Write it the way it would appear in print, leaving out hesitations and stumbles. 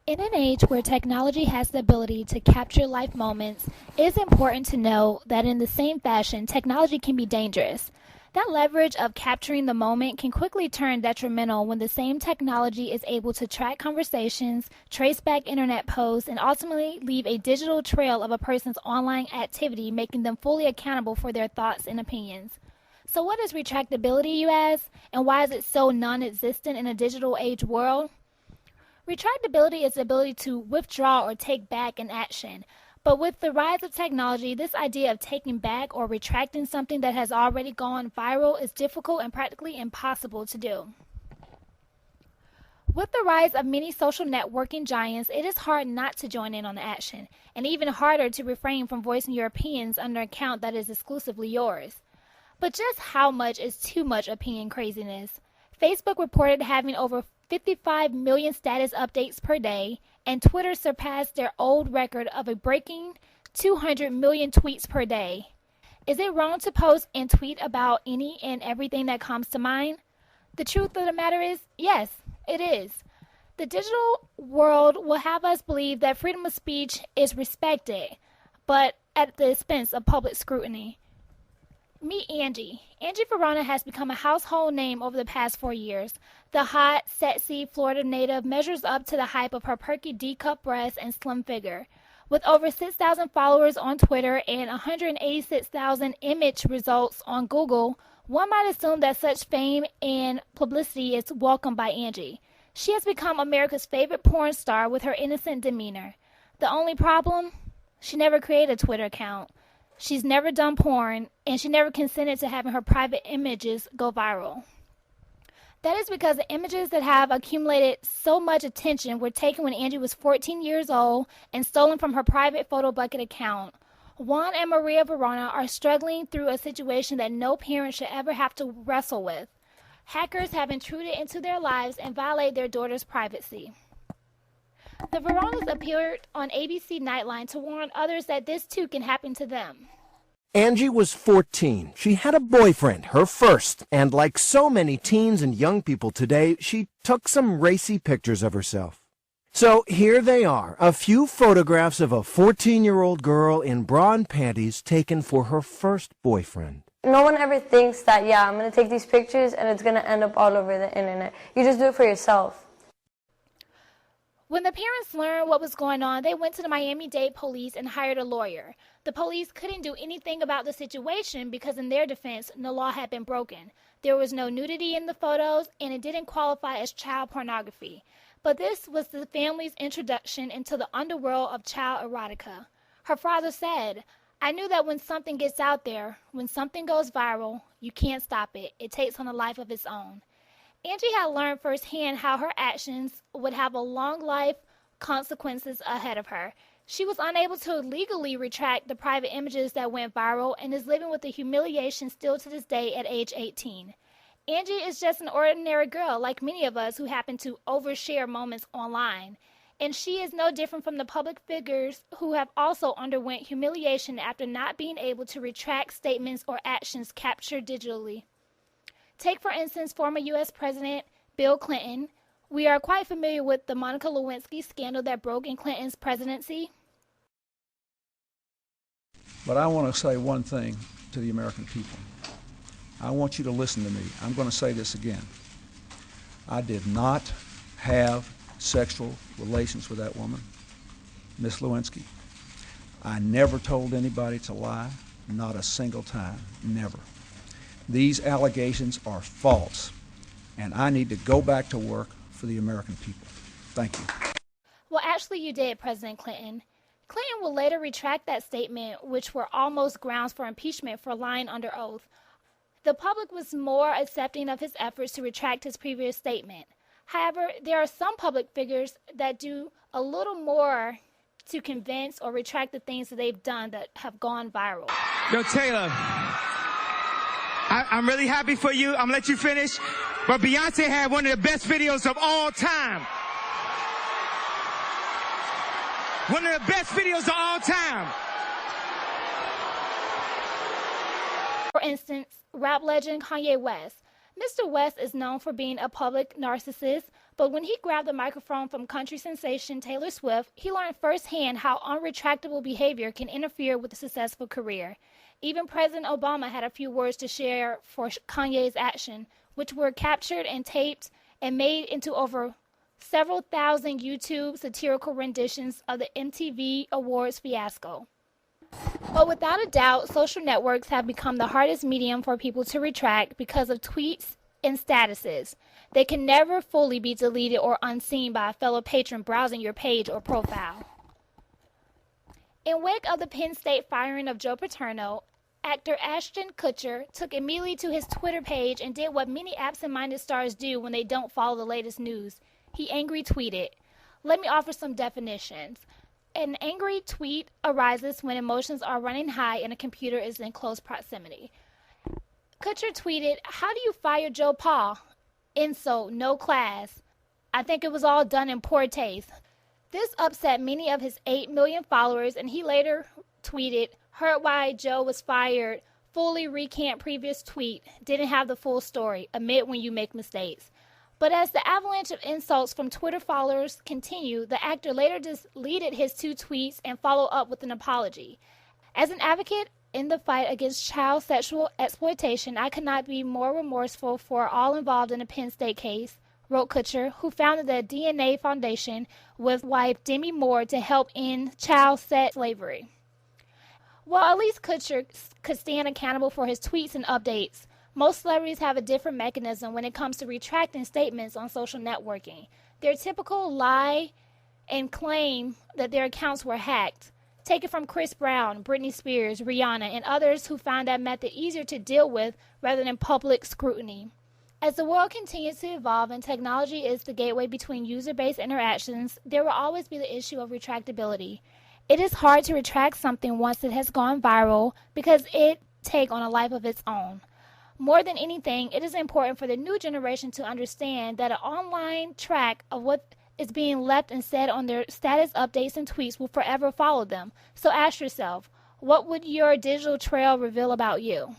In an age where technology has the ability to capture life moments, it is important to know that in the same fashion, technology can be dangerous. That leverage of capturing the moment can quickly turn detrimental when the same technology is able to track conversations, trace back internet posts, and ultimately leave a digital trail of a person's online activity, making them fully accountable for their thoughts and opinions. So, what is retractability, you ask? And why is it so non existent in a digital age world? Retractability is the ability to withdraw or take back an action. But with the rise of technology, this idea of taking back or retracting something that has already gone viral is difficult and practically impossible to do. With the rise of many social networking giants, it is hard not to join in on the action, and even harder to refrain from voicing your opinions under an account that is exclusively yours. But just how much is too much opinion craziness? Facebook reported having over 55 million status updates per day, and Twitter surpassed their old record of a breaking 200 million tweets per day. Is it wrong to post and tweet about any and everything that comes to mind? The truth of the matter is, yes, it is. The digital world will have us believe that freedom of speech is respected, but at the expense of public scrutiny. Meet Angie. Angie Verona has become a household name over the past 4 years. The hot, sexy Florida native measures up to the hype of her perky D-cup breasts and slim figure. With over 6,000 followers on Twitter and 186,000 image results on Google, one might assume that such fame and publicity is welcomed by Angie. She has become America's favorite porn star with her innocent demeanor. The only problem? She never created a Twitter account. She's never done porn, and she never consented to having her private images go viral. That is because the images that have accumulated so much attention were taken when Angie was 14 years old and stolen from her private photo bucket account. Juan and Maria Verona are struggling through a situation that no parent should ever have to wrestle with. Hackers have intruded into their lives and violated their daughter's privacy. The Veronas appeared on ABC Nightline to warn others that this too can happen to them. Angie was 14. She had a boyfriend, her first, and like so many teens and young people today, she took some racy pictures of herself. So here they are, a few photographs of a 14-year-old girl in bra and panties taken for her first boyfriend. No one ever thinks that, yeah, I'm going to take these pictures and it's going to end up all over the internet. You just do it for yourself. When the parents learned what was going on, they went to the Miami-Dade police and hired a lawyer. The police couldn't do anything about the situation because in their defense, the law had been broken. There was no nudity in the photos, and it didn't qualify as child pornography. But this was the family's introduction into the underworld of child erotica. Her father said, "I knew that when something gets out there, when something goes viral, you can't stop it. It takes on a life of its own." Angie had learned firsthand how her actions would have a long life consequences ahead of her. She was unable to legally retract the private images that went viral and is living with the humiliation still to this day at age 18. Angie is just an ordinary girl like many of us who happen to overshare moments online. And she is no different from the public figures who have also underwent humiliation after not being able to retract statements or actions captured digitally. Take, for instance, former U.S. President Bill Clinton. We are quite familiar with the Monica Lewinsky scandal that broke in Clinton's presidency. But I want to say one thing to the American people. I want you to listen to me. I'm going to say this again. I did not have sexual relations with that woman, Miss Lewinsky. I never told anybody to lie, not a single time, never. These allegations are false, and I need to go back to work for the American people. Thank you. Well, actually, you did, President Clinton. Clinton will later retract that statement, which were almost grounds for impeachment for lying under oath. The public was more accepting of his efforts to retract his previous statement. However, there are some public figures that do a little more to convince or retract the things that they've done that have gone viral. Yo, Taylor, I'm really happy for you. I'm going to let you finish. But Beyonce had one of the best videos of all time. One of the best videos of all time. For instance, rap legend Kanye West. Mr. West is known for being a public narcissist, But when he grabbed the microphone from country sensation Taylor Swift, he learned firsthand how unretractable behavior can interfere with a successful career. Even President Obama had a few words to share for Kanye's action, which were captured and taped and made into over several thousand YouTube satirical renditions of the MTV Awards fiasco. But without a doubt, social networks have become the hardest medium for people to retract because of tweets and statuses. They can never fully be deleted or unseen by a fellow patron browsing your page or profile. In wake of the Penn State firing of Joe Paterno, actor Ashton Kutcher took immediately to his Twitter page and did what many absent-minded stars do when they don't follow the latest news. He angry tweeted. Let me offer some definitions. An angry tweet arises when emotions are running high and a computer is in close proximity. Kutcher tweeted, "How do you fire Joe Pa? Insult, no class. I think it was all done in poor taste." This upset many of his 8 million followers, and he later tweeted, "Heard why Joe was fired. Fully recant previous tweet. Didn't have the full story. Admit when you make mistakes." But as the avalanche of insults from Twitter followers continued, the actor later deleted his 2 tweets and followed up with an apology. As an advocate in the fight against child sexual exploitation, I could not be more remorseful for all involved in the Penn State case, wrote Kutcher, who founded the DNA Foundation with wife Demi Moore to help end child sex slavery. Well, at least Kutcher could stand accountable for his tweets and updates. Most celebrities have a different mechanism when it comes to retracting statements on social networking. Their typical lie and claim that their accounts were hacked. Take it from Chris Brown, Britney Spears, Rihanna, and others who find that method easier to deal with rather than public scrutiny. As the world continues to evolve and technology is the gateway between user-based interactions, there will always be the issue of retractability. It is hard to retract something once it has gone viral because it takes on a life of its own. More than anything, it is important for the new generation to understand that an online track of what is being left and said on their status updates and tweets will forever follow them. So ask yourself, what would your digital trail reveal about you?